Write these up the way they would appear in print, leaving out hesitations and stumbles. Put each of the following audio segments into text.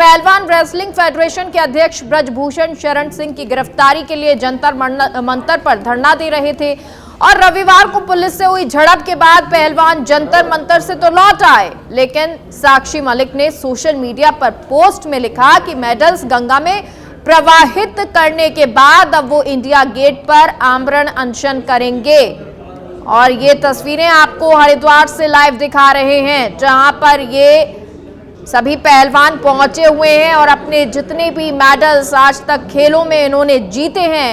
पहलवान wrestling federation के अध्यक्ष ब्रजभूषण शरण सिंह की गिरफ्तारी के लिए जंतर मंतर पर धरना दे रहे थे और रविवार को पुलिस से हुई झड़प के बाद पहलवान जंतर मंतर से तो लौट आए, लेकिन साक्षी मलिक ने सोशल मीडिया पर पोस्ट में लिखा कि मेडल्स गंगा में प्रवाहित करने के बाद अब वो इंडिया गेट पर आमरण अनशन करेंगे। और ये तस्वीरें आपको हरिद्वार से लाइव दिखा रहे हैं, जहां पर ये सभी पहलवान पहुंचे हुए हैं और अपने जितने भी मेडल्स आज तक खेलों में इन्होंने जीते हैं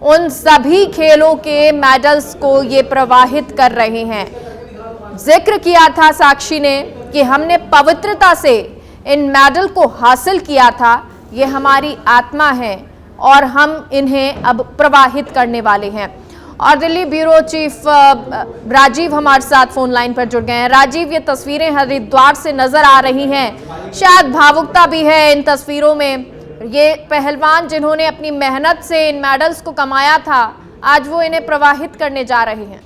उन सभी खेलों के मेडल्स को ये प्रवाहित कर रहे हैं। जिक्र किया था साक्षी ने कि हमने पवित्रता से इन मेडल को हासिल किया था, ये हमारी आत्मा है और हम इन्हें अब प्रवाहित करने वाले हैं। और दिल्ली ब्यूरो चीफ राजीव हमारे साथ फोन लाइन पर जुड़ गए हैं। राजीव, ये तस्वीरें हरिद्वार से नजर आ रही हैं, शायद भावुकता भी है इन तस्वीरों में। ये पहलवान जिन्होंने अपनी मेहनत से इन मेडल्स को कमाया था, आज वो इन्हें प्रवाहित करने जा रहे हैं।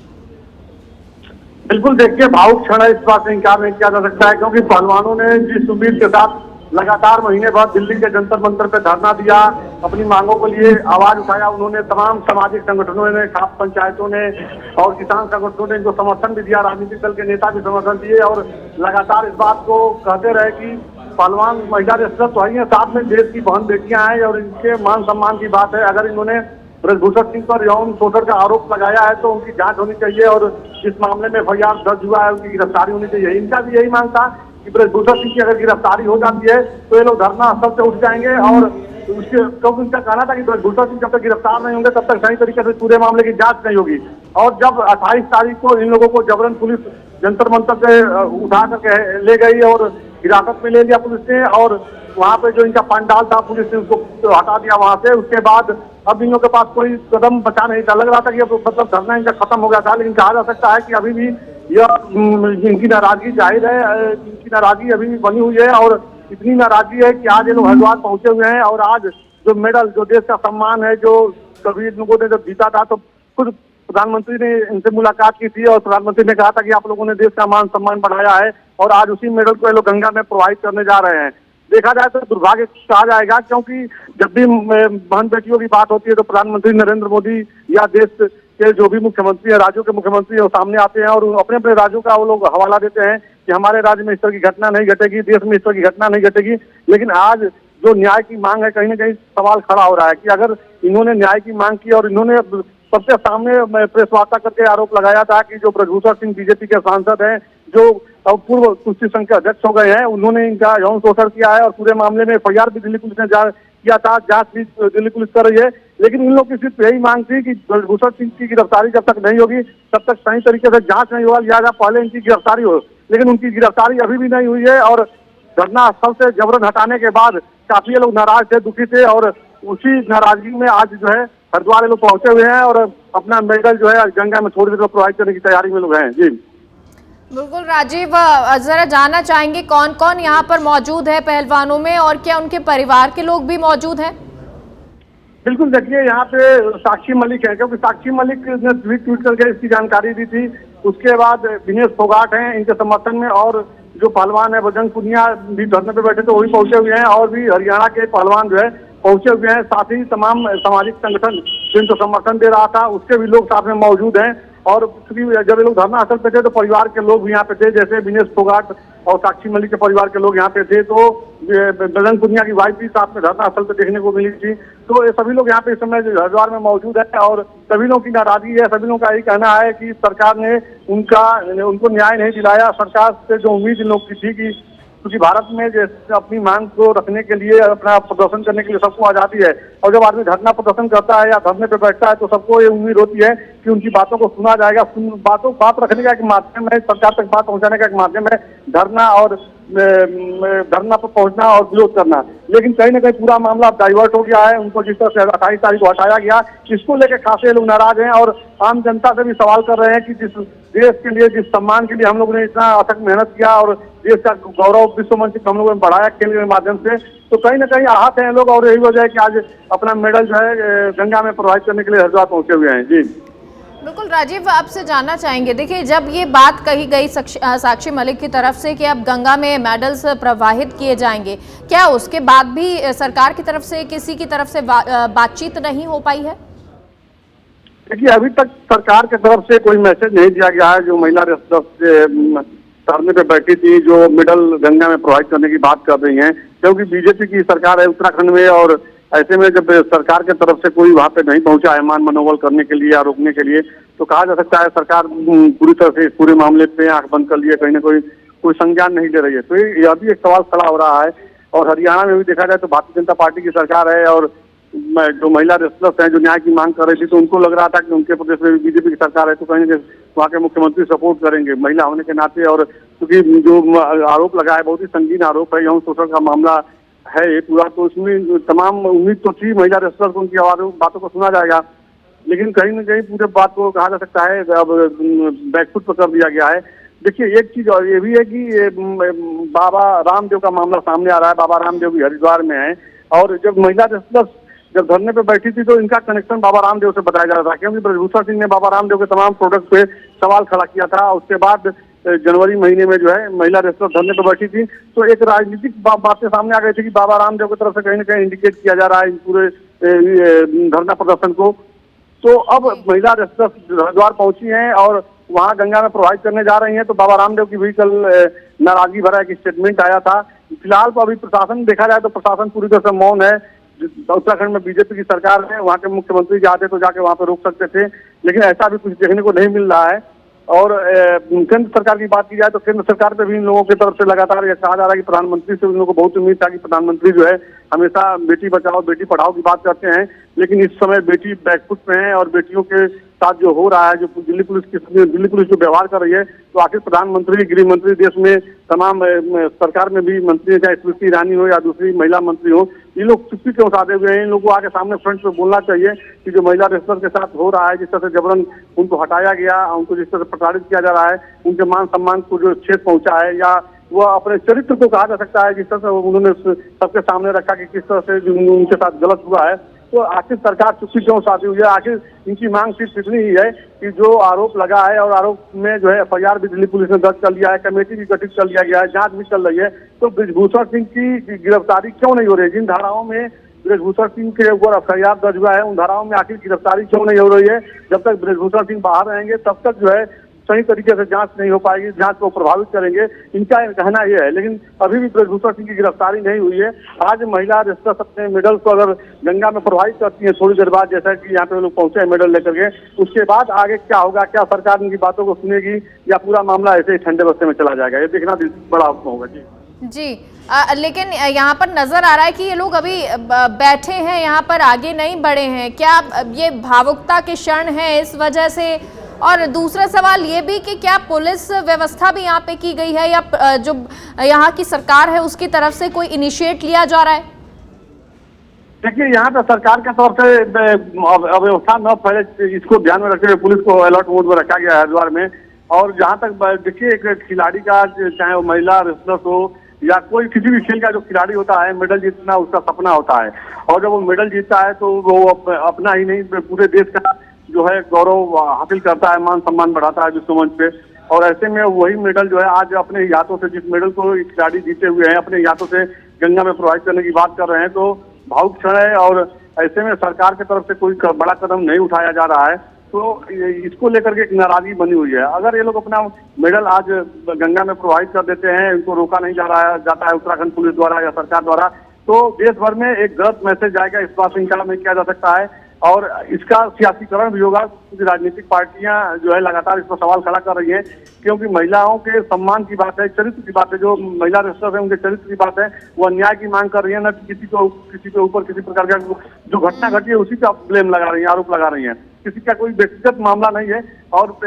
बिल्कुल, देखिए भावुक क्षण है, इस बात से इंकार नहीं किया जा सकता है, क्योंकि पहलवानों ने जिस उम्मीद के साथ लगातार महीने भर दिल्ली के जंतर मंतर पे धरना दिया, अपनी मांगों के लिए आवाज उठाया, उन्होंने तमाम सामाजिक संगठनों ने, खास पंचायतों ने और किसान संगठनों ने जो समर्थन भी दिया, राजनीतिक दल के नेता भी समर्थन दिए और लगातार इस बात को कहते रहे कि पहलवान महिला रेसलर तो है, साथ में देश की बहन बेटियां हैं और इनके मान सम्मान की बात है। अगर इन्होंने ब्रजभूषण सिंह पर यौन शोषण का आरोप लगाया है तो उनकी जांच होनी चाहिए और जिस मामले में FIR दर्ज हुआ है उनकी गिरफ्तारी होनी चाहिए। इनका भी यही मांग था कि ब्रजभूषण सिंह की अगर गिरफ्तारी हो जाती है तो ये लोग धरना स्थल से उठ जाएंगे और उसके क्योंकि उनका कहना था कि ब्रजभूषण सिंह जब तक गिरफ्तार नहीं होंगे तब तक सही तरीके से पूरे मामले की जांच नहीं होगी। और जब 28 तारीख को इन लोगों को जबरन पुलिस जंतर मंतर से उठा करके ले गई और हिरासत में ले लिया पुलिस ने और वहाँ पे जो इनका पंडाल था पुलिस ने उसको हटा दिया वहाँ से। उसके बाद अब इन लोगों के पास कोई कदम बचा नहीं था, लग रहा था कि अब मतलब धरना इनका खत्म हो गया था, लेकिन कहा जा सकता है कि अभी भी यह इनकी नाराजगी जाहिर है, इनकी नाराजगी अभी भी बनी हुई है और इतनी नाराजगी है कि आज ये लोग हरिद्वार पहुंचे हुए हैं और आज जो मेडल, जो देश का सम्मान है, जो कभी इन लोगों ने जब जीता था तो खुद प्रधानमंत्री ने इनसे मुलाकात की थी और प्रधानमंत्री ने कहा था कि आप लोगों ने देश का मान सम्मान बढ़ाया है और आज उसी मेडल को ये लोग गंगा में प्रवाहित करने जा रहे हैं। देखा जाए तो दुर्भाग्य कहा जाएगा, क्योंकि जब भी बहन बेटियों की बात होती है तो प्रधानमंत्री नरेंद्र मोदी या देश के जो भी मुख्यमंत्री है, राज्यों के मुख्यमंत्री है, वो सामने आते हैं और अपने अपने राज्यों का वो लोग हवाला देते हैं कि हमारे राज्य में इस तरह की घटना नहीं घटेगी, देश में इस तरह की घटना नहीं घटेगी। लेकिन आज जो न्याय की मांग है, कहीं ना कहीं सवाल खड़ा हो रहा है कि अगर इन्होंने न्याय की मांग की और इन्होंने सबसे सामने प्रेस वार्ता करके आरोप लगाया था कि जो ब्रजभूषण सिंह बीजेपी के सांसद हैं, जो पूर्व कुश्ती संघ के अध्यक्ष हो गए हैं, उन्होंने इनका यौन शोषण किया है और पूरे मामले में FIR भी दिल्ली पुलिस ने किया था, जांच भी दिल्ली पुलिस कर रही है। लेकिन इन लोग की सिर्फ यही मांग थी कि ब्रजभूषण सिंह की गिरफ्तारी जब तक नहीं होगी तब तक सही तरीके से जांच नहीं होगा, लिहाजा पहले इनकी गिरफ्तारी हो। लेकिन उनकी गिरफ्तारी अभी भी नहीं हुई है और धरना स्थल से जबरन हटाने के बाद काफी लोग नाराज थे, दुखी थे और उसी नाराजगी में आज जो है हरिद्वार लोग पहुंचे हुए हैं और अपना मेडल जो है गंगा में छोड़ देकर प्रोवाइड करने की तैयारी में लोग हैं। जी बिल्कुल राजीव, जरा जानना चाहेंगे कौन कौन यहाँ पर मौजूद है पहलवानों में और क्या उनके परिवार के लोग भी मौजूद हैं? बिल्कुल, देखिए यहाँ पे साक्षी मलिक है, क्योंकि साक्षी मलिक ने ट्वीट करके इसकी जानकारी दी थी। उसके बाद विनेश फोगाट हैं इनके समर्थन में और जो पहलवान है बजरंग पुनिया भी धरने पे बैठे थे, वही पहुंचे हुए हैं और भी हरियाणा के पहलवान जो है पहुंचे हुए हैं। साथ ही तमाम सामाजिक संगठन जिनको समर्थन दे रहा था उसके भी लोग साथ में मौजूद हैं और जब ये लोग धरना स्थल पे थे तो परिवार के लोग भी यहाँ पे थे, जैसे विनेश फोगाट और साक्षी मलिक के परिवार के लोग यहाँ पे थे, तो बजरंग पुनिया की वाइफ भी साथ में धरना स्थल पे देखने को मिली थी। तो ये सभी लोग यहाँ पे इस समय हरिद्वार में मौजूद है और सभी लोगों की नाराजगी है। सभी लोगों का यही कहना है कि सरकार ने उनको न्याय नहीं दिलाया। सरकार से जो उम्मीद इन लोग की थी कि क्योंकि भारत में जैसे अपनी मांग को रखने के लिए, अपना प्रदर्शन करने के लिए सबको आजादी है और जब आदमी धरना प्रदर्शन करता है या धरने पे बैठता है तो सबको ये उम्मीद होती है कि उनकी बातों को सुना जाएगा। बात रखने का एक माध्यम है, सरकार तक बात पहुंचाने का एक माध्यम है धरना और धरना पर पहुंचना और विरोध करना। लेकिन कहीं ना कहीं पूरा मामला डाइवर्ट हो गया है। उनको जिस तरह से 28 तारीख को हटाया गया, इसको लेकर खासे लोग नाराज हैं और आम जनता से भी सवाल कर रहे हैं कि जिस देश के लिए, जिस सम्मान के लिए हम लोगों ने इतना अथक मेहनत किया और देश का गौरव विश्व मंच हम लोगों ने बढ़ाया खेल के माध्यम से, तो कहीं ना कहीं आहत हैं लोग और यही वजह है कि आज अपना मेडल जो है गंगा में प्रवाहित करने के लिए हरिद्वार पहुंचे हुए हैं। जी बिल्कुल राजीव, आपसे जानना चाहेंगे, देखिए जब ये बात कही गई साक्षी मलिक की तरफ से कि अब गंगा में मेडल्स प्रवाहित किए जाएंगे, क्या उसके बाद भी सरकार की तरफ से किसी की तरफ से बातचीत नहीं हो पाई है? देखिए अभी तक सरकार की तरफ से कोई मैसेज नहीं दिया गया है। जो महिला रेस्लर्स धरने पे बैठी थी, जो मेडल गंगा में प्रोवाइड करने की बात कर रही हैं, क्योंकि बीजेपी की सरकार है उत्तराखंड में, और ऐसे में जब सरकार की तरफ से कोई वहां पे नहीं पहुंचा है मान मनोबल करने के लिए या रोकने के लिए, तो कहा जा सकता है सरकार पूरी तरह से इस पूरे मामले पे आंख बंद कर लिए, कहीं ना कोई संज्ञान नहीं ले रही है। तो यह भी एक सवाल खड़ा हो रहा है। और हरियाणा में भी देखा जाए तो भारतीय जनता पार्टी की सरकार है, और जो महिला रेस्लर्स हैं जो न्याय की मांग कर रही थी, तो उनको लग रहा था कि उनके प्रदेश में बीजेपी की सरकार है तो कहीं वहाँ के मुख्यमंत्री सपोर्ट करेंगे महिला होने के नाते। और क्योंकि जो आरोप लगा है बहुत ही संगीन आरोप है, यौन शोषण का मामला है ये पूरा, तो उसमें तमाम उम्मीद तो थी महिला रेस्लर्स को, उनकी बातों को सुना जाएगा, लेकिन कहीं न कहीं पूरे बात को कहा जा सकता है अब बैकफुट पर कर दिया गया है। देखिए एक चीज और ये भी है कि बाबा रामदेव का मामला सामने आ रहा है। बाबा रामदेव भी हरिद्वार में है, और जब महिला रेस्लर्स जब धरने पे बैठी थी तो इनका कनेक्शन बाबा रामदेव से बताया जा रहा था, क्योंकि ब्रजभूषण सिंह ने बाबा रामदेव के तमाम प्रोडक्ट पे सवाल खड़ा किया था। उसके बाद जनवरी महीने में जो है महिला रेस्लर धरने पर बैठी थी, तो एक राजनीतिक बातें सामने आ गई थी कि बाबा रामदेव की तरफ से कहीं ना कहीं इंडिकेट किया जा रहा है पूरे धरना प्रदर्शन को। तो अब महिला रेस्लर हरिद्वार पहुंची हैं और वहां गंगा में प्रवाहित करने जा रही हैं, तो बाबा रामदेव की भी कल नाराजगी भरा एक स्टेटमेंट आया था। फिलहाल तो अभी प्रशासन देखा जाए तो प्रशासन पूरी तरह से मौन है। उत्तराखंड में बीजेपी की सरकार है, वहाँ के मुख्यमंत्री जाते तो जाके वहाँ पे रोक सकते थे, लेकिन ऐसा भी कुछ देखने को नहीं मिल रहा है। और केंद्र सरकार की बात की जाए तो केंद्र सरकार पे भी इन लोगों की तरफ से लगातार यह कहा जा रहा है कि प्रधानमंत्री से इन लोगों को बहुत उम्मीद था कि प्रधानमंत्री जो है हमेशा बेटी बचाओ बेटी पढ़ाओ की बात करते हैं, लेकिन इस समय बेटी बैकफुट में है। और बेटियों के साथ जो हो रहा है, जो दिल्ली पुलिस जो व्यवहार कर रही है, तो आखिर प्रधानमंत्री, गृह मंत्री, देश में तमाम सरकार में भी मंत्री, चाहे स्मृति ईरानी हो या दूसरी महिला मंत्री हो, ये लोग चुप्पी क्यों साधे हुए हैं? इन लोगों को आगे सामने फ्रंट पे बोलना चाहिए कि जो महिला रेस्लर के साथ हो रहा है, जिस तरह से जबरन उनको हटाया गया, उनको जिस तरह से प्रताड़ित किया जा रहा है, उनके मान सम्मान को जो छेद पहुंचा है, या वो अपने चरित्र को कहा जा सकता है जिस तरह से उन्होंने सबके सामने रखा कि किस तरह से उनके साथ गलत हुआ है, तो आखिर सरकार चुप्पी क्यों साधी हुई है? आखिर इनकी मांग सिर्फ इतनी ही है कि जो आरोप लगा है, और आरोप में जो है FIR भी दिल्ली पुलिस ने दर्ज कर लिया है, कमेटी भी गठित कर लिया गया है, जांच भी चल रही है, तो ब्रजभूषण सिंह की गिरफ्तारी क्यों नहीं हो रही? जिन धाराओं में ब्रजभूषण सिंह के ऊपर FIR दर्ज हुआ है, उन धाराओं में आखिर गिरफ्तारी क्यों नहीं हो रही है? जब तक ब्रजभूषण सिंह बाहर रहेंगे तब तक जो है सही तरीके से जांच नहीं हो पाएगी, जांच को प्रभावित करेंगे, इनका कहना यह है। लेकिन अभी भी ब्रजभूषण सिंह की गिरफ्तारी नहीं हुई है। आज महिला रेस्लर्स अपने मेडल को अगर गंगा में प्रवाहित करती है थोड़ी देर बाद, जैसा कि यहाँ पे लोग पहुंचे हैं मेडल लेकर के, उसके बाद आगे क्या होगा? क्या सरकार इनकी बातों को सुनेगी या पूरा मामला ऐसे ही ठंडे बस्ते में चला जाएगा? ये देखना बड़ा होगा। जी लेकिन यहाँ पर नजर आ रहा है कि ये लोग अभी बैठे हैं, यहाँ पर आगे नहीं बढ़े हैं। क्या ये भावुकता के क्षण है इस वजह से? और दूसरा सवाल ये भी कि क्या पुलिस व्यवस्था भी यहाँ पे की गई है, या जो यहाँ की सरकार है उसकी तरफ से कोई इनिशिएट लिया जा रहा है? देखिए यहाँ पे सरकार की तरफ से अव्यवस्था न फैले, इसको ध्यान में रखते हुए पुलिस को अलर्ट मोड में रखा गया है हरिद्वार में। और जहाँ तक देखिए एक खिलाड़ी का, चाहे वो महिला रेस्लर हो या कोई किसी भी खेल का जो खिलाड़ी होता है, मेडल जीतना उसका सपना होता है, और जब वो मेडल जीतता है तो वो अपना ही नहीं पूरे देश का जो है गौरव हासिल करता है, मान सम्मान बढ़ाता है विश्व मंच पे। और ऐसे में वही मेडल जो है आज अपने हाथों से, जिस मेडल को खिलाड़ी जीते हुए हैं, अपने हाथों से गंगा में प्रवाहित करने की बात कर रहे हैं, तो भावुक क्षण है। और ऐसे में सरकार की तरफ से कोई बड़ा कदम नहीं उठाया जा रहा है, तो इसको लेकर के एक नाराजगी बनी हुई है। अगर ये लोग अपना मेडल आज गंगा में प्रवाहित कर देते हैं, इनको रोका नहीं जाता है उत्तराखंड पुलिस द्वारा या सरकार द्वारा, तो देश भर में एक गलत मैसेज जाएगा, इस बात से इनकार नहीं किया जा सकता है। और इसका सियासीकरण भी होगा, क्योंकि राजनीतिक पार्टियां जो है लगातार इस पर सवाल खड़ा कर रही हैं, क्योंकि महिलाओं के सम्मान की बात है, चरित्र की बात है, जो महिला रेस्लर है उनके चरित्र की बात है, वो अन्याय की मांग कर रही है, न किसी के ऊपर किसी प्रकार का जो घटना घटी है उसी का ब्लेम लगा रही है, आरोप लगा रही है, किसी का कोई व्यक्तिगत मामला नहीं है। और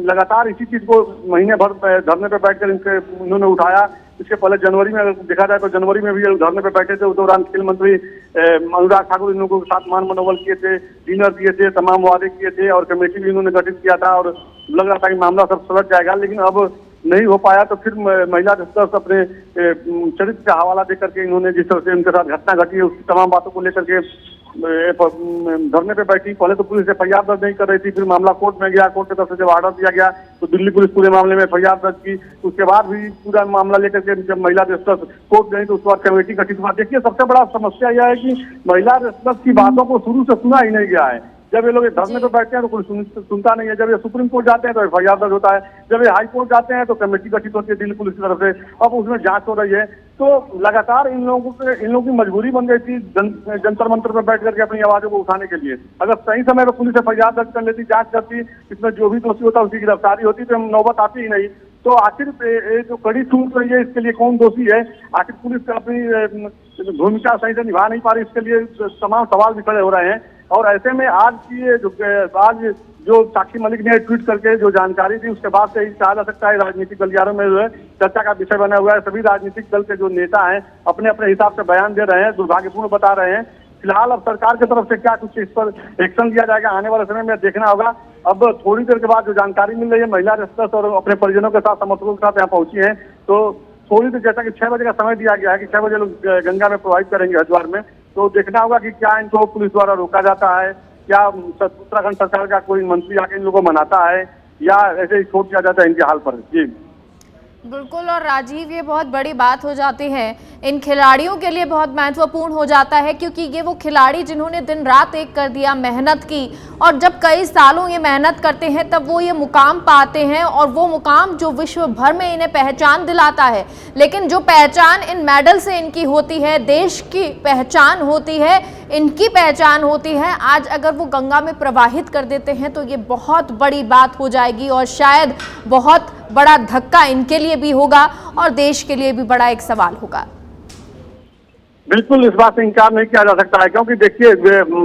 लगातार इसी चीज को महीने भर धरने पर बैठकर उन्होंने उठाया। इसके पहले जनवरी में अगर देखा जाए तो जनवरी में भी धरने पे बैठे थे, उस दौरान खेल मंत्री अनुराग ठाकुर इन लोगों के साथ मान मनोबल किए थे, डिनर दिए थे, तमाम वादे किए थे, और कमेटी भी इन्होंने गठित किया था, और लग रहा था कि मामला सब सुलझ जाएगा, लेकिन अब नहीं हो पाया। तो फिर महिला रेस्लर्स अपने चरित्र का हवाला देकर के इन्होंने जिस तरह से उनके साथ घटना घटी है उसकी तमाम बातों को लेकर के धरने पे बैठी। पहले तो पुलिस एफआईआर दर्ज नहीं कर रही थी, फिर मामला कोर्ट में गया, कोर्ट की तरफ से जब ऑर्डर दिया गया तो दिल्ली पुलिस पूरे मामले में एफआईआर दर्ज की। उसके बाद भी पूरा मामला लेकर के जब महिला रेस्लर्स कोर्ट गई तो उसके बाद कमेटी गठित हुआ। देखिए सबसे बड़ा समस्या यह है कि महिला रेस्लर्स की बातों को शुरू से सुना ही नहीं गया है। जब ये लोग धरने पे बैठते हैं तो कोई सुनता नहीं है, जब ये सुप्रीम कोर्ट जाते हैं तो एफआईआर दर्ज होता है, जब ये हाई कोर्ट जाते हैं तो कमेटी गठित होती है दिल्ली पुलिस की तरफ से, अब उसमें जांच हो रही है। तो लगातार इन लोगों की मजबूरी बन गई थी जंतर मंतर पर बैठ करके अपनी आवाजों को उठाने के लिए। अगर सही समय पर पुलिस एफआईआर दर्ज कर लेती, जांच करती, इसमें जो भी दोषी होता उसकी गिरफ्तारी होती तो नौबत आती ही नहीं। तो आखिर ये जो कड़ी टूट रही है इसके लिए कौन दोषी है? आखिर पुलिस अपनी भूमिका सही से निभा नहीं पा रही, इसके लिए तमाम सवाल भी खड़े हो रहे हैं। और ऐसे में आज जो साक्षी मलिक ने ट्वीट करके जो जानकारी दी उसके बाद से ही कहा जा सकता है राजनीतिक गलियारों में जो है चर्चा का विषय बना हुआ है। सभी राजनीतिक दल के जो नेता हैं अपने अपने हिसाब से बयान दे रहे हैं, दुर्भाग्यपूर्ण बता रहे हैं। फिलहाल अब सरकार की तरफ से क्या कुछ इस पर एक्शन लिया जाएगा आने वाले समय में देखना होगा। अब थोड़ी देर के बाद जो जानकारी मिल रही है, महिला रेस्लर्स और अपने परिजनों के साथ, समर्थकों के साथ यहाँ पहुंची है, तो थोड़ी देर जैसा कि 6 बजे का समय दिया गया है कि 6 बजे लोग गंगा में प्रवाहित करेंगे हरिद्वार में, तो देखना होगा कि क्या इनको पुलिस द्वारा रोका जाता है, क्या उत्तराखंड सरकार का कोई मंत्री आके इन लोगों को मनाता है या ऐसे ही छोड़ दिया जाता है इनके हाल पर। जी बिल्कुल। और राजीव, ये बहुत बड़ी बात हो जाती है, इन खिलाड़ियों के लिए बहुत महत्वपूर्ण हो जाता है, क्योंकि ये वो खिलाड़ी जिन्होंने दिन रात एक कर दिया, मेहनत की, और जब कई सालों ये मेहनत करते हैं तब वो ये मुकाम पाते हैं, और वो मुकाम जो विश्व भर में इन्हें पहचान दिलाता है। लेकिन जो पहचान इन मेडल से इनकी होती है, देश की पहचान होती है, इनकी पहचान होती है, आज अगर वो गंगा में प्रवाहित कर देते हैं तो ये बहुत बड़ी बात हो जाएगी और शायद बहुत बड़ा धक्का इनके लिए भी होगा और देश के लिए भी बड़ा एक सवाल होगा। बिल्कुल, इस बात से इनकार नहीं किया जा सकता है, क्योंकि देखिए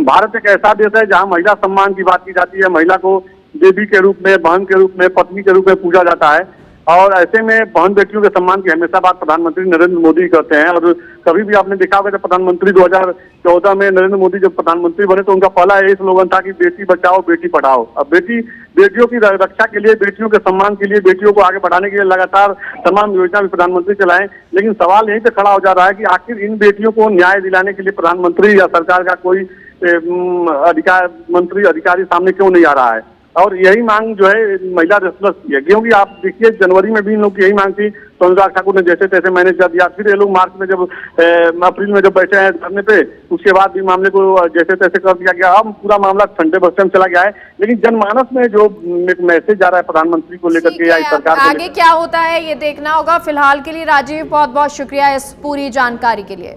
भारत एक ऐसा देश है जहां महिला सम्मान की बात की जाती है, महिला को देवी के रूप में, बहन के रूप में, पत्नी के रूप में पूजा जाता है। और ऐसे में बहन बेटियों के सम्मान की हमेशा बात प्रधानमंत्री नरेंद्र मोदी करते हैं। और कभी भी आपने देखा होगा जब प्रधानमंत्री 2014 में नरेंद्र मोदी जब प्रधानमंत्री बने तो उनका पहला यही स्लोगन था कि बेटी बचाओ बेटी पढ़ाओ। अब बेटियों की रक्षा के लिए, बेटियों के सम्मान के लिए, बेटियों को आगे बढ़ाने के लिए लगातार तमाम योजना भी प्रधानमंत्री चलाएं। लेकिन सवाल यहीं पे खड़ा हो जा रहा है कि आखिर इन बेटियों को न्याय दिलाने के लिए प्रधानमंत्री या सरकार का कोई अधिकारी सामने क्यों नहीं आ रहा है? और यही मांग जो है महिला रेस्लर्स की है, क्योंकि आप देखिए जनवरी में भी इन लोग की यही मांग थी, तो अनुराग ठाकुर ने जैसे तैसे मैनेज कर दिया। फिर ये लोग मार्च में जब अप्रैल में जब बैठे हैं धरने पे, उसके बाद भी मामले को जैसे तैसे कर दिया गया। अब पूरा मामला ठंडे बस्ते में चला गया है। लेकिन जनमानस में जो एक मैसेज जा रहा है प्रधानमंत्री को लेकर के या सरकार को, आगे क्या होता है ये देखना होगा। फिलहाल के लिए राजीव, बहुत बहुत शुक्रिया इस पूरी जानकारी के लिए।